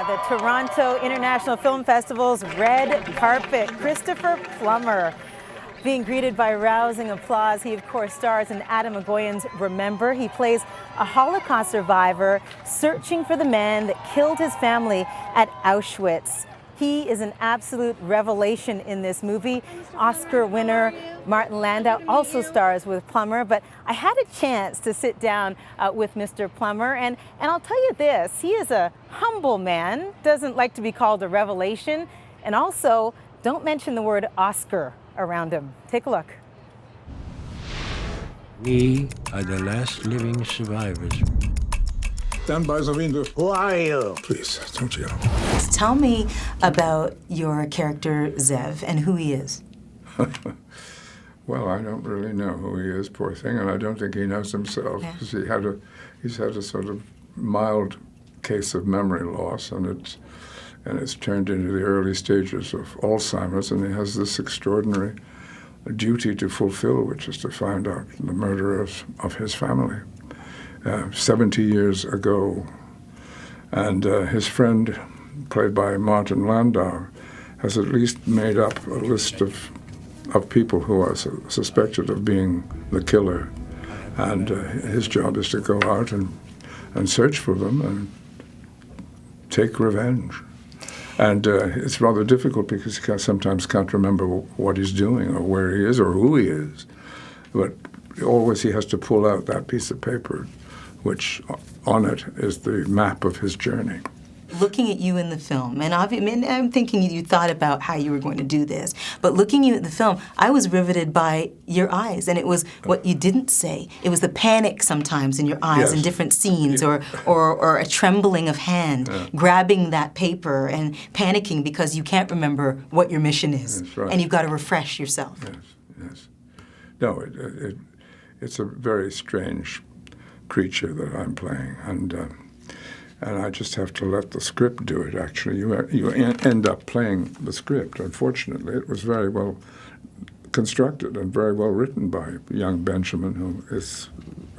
the Toronto International Film Festival's red carpet, Christopher Plummer. Being greeted by rousing applause, he of course stars in Adam Agoyan's Remember. He plays a Holocaust survivor searching for the man that killed his family at Auschwitz. He is an absolute revelation in this movie. Oscar winner Martin Landau also stars with Plummer, but I had a chance to sit down with Mr. Plummer, and I'll tell you this, he is a humble man, doesn't like to be called a revelation, and also don't mention the word Oscar around him. Take a look. We are the last living survivors. Stand by the window. Who are you? Please, don't yell. Tell me about your character Zev and who he is. Well, I don't really know who he is, poor thing, and I don't think he knows himself. Yeah. 'Cause he's had a sort of mild case of memory loss, and it's turned into the early stages of Alzheimer's, and he has this extraordinary duty to fulfill, which is to find out the murderers of his family. 70 years ago, and his friend, played by Martin Landau, has at least made up a list of people who are suspected of being the killer, and his job is to go out and search for them and take revenge. And it's rather difficult because he sometimes can't remember what he's doing or where he is or who he is, but always he has to pull out that piece of paper, which on it is the map of his journey. Looking at you in the film, and I'm thinking you thought about how you were going to do this, but looking at you in the film, I was riveted by your eyes, and it was what you didn't say. It was the panic sometimes in your eyes in different scenes, or a trembling of hand, grabbing that paper and panicking because you can't remember what your mission is, right. And you've got to refresh yourself. Yes. No, it's a very strange creature that I'm playing, and I just have to let the script do it, actually. You end up playing the script. Unfortunately, it was very well constructed and very well written by young Benjamin, who is,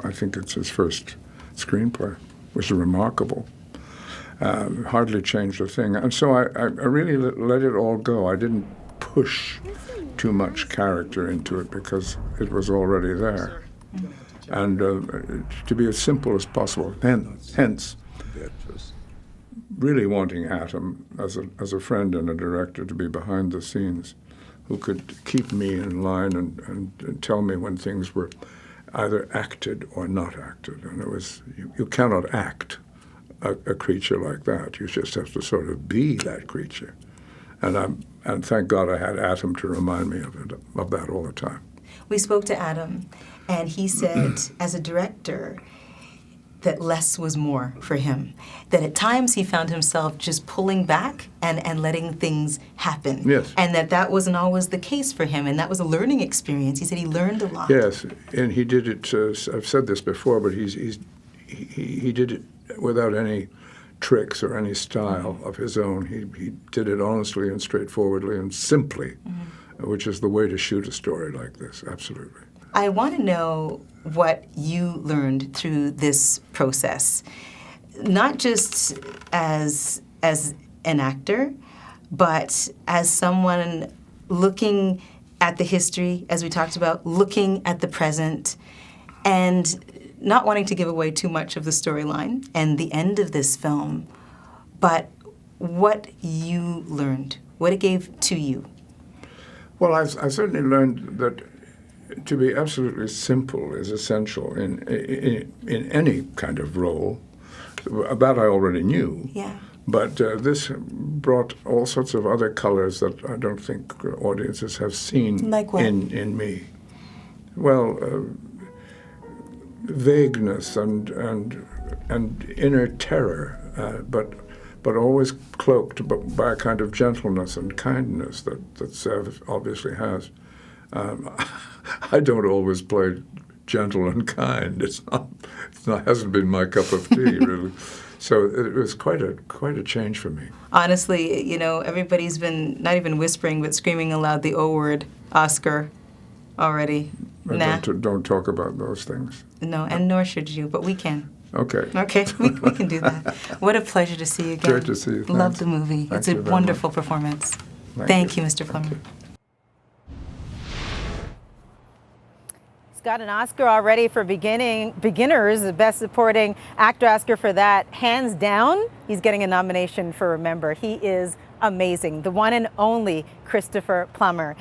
I think it's his first screenplay, which is remarkable. Hardly changed a thing. And so I really let it all go. I didn't push too much character into it because it was already there. And to be as simple as possible, hence really wanting Adam as a friend and a director to be behind the scenes, who could keep me in line and tell me when things were either acted or not acted. And it was, you cannot act a creature like that. You just have to sort of be that creature. And thank God I had Adam to remind me of that all the time. We spoke to Adam, and he said, as a director, that less was more for him. That at times he found himself just pulling back and letting things happen. Yes. And that wasn't always the case for him, and that was a learning experience. He said he learned a lot. Yes, and he did it, I've said this before, but he did it without any tricks or any style of his own. He did it honestly and straightforwardly and simply, which is the way to shoot a story like this, absolutely. I want to know what you learned through this process, not just as an actor, but as someone looking at the history, as we talked about, looking at the present, and not wanting to give away too much of the storyline and the end of this film, but what you learned, what it gave to you. Well, I've certainly learned that to be absolutely simple is essential in any kind of role. That I already knew. Yeah. But this brought all sorts of other colors that I don't think audiences have seen like what? in me. Well, vagueness and inner terror, but always cloaked by a kind of gentleness and kindness that Zev obviously has. I don't always play gentle and kind. It hasn't been my cup of tea, really. So it was quite a change for me. Honestly, everybody's been not even whispering, but screaming aloud the O word, Oscar, already. Nah. Don't talk about those things. No, and nor should you, but we can. Okay. Okay, we can do that. What a pleasure to see you again. Great to see you. Love Thanks. the movie. Thank It's you a very wonderful much. performance. Thank Thank you. you, Mr. Plummer. Thank you. He's got an Oscar already for Beginners, the Best Supporting Actor Oscar for that. Hands down, he's getting a nomination for Remember. He is amazing. The one and only Christopher Plummer.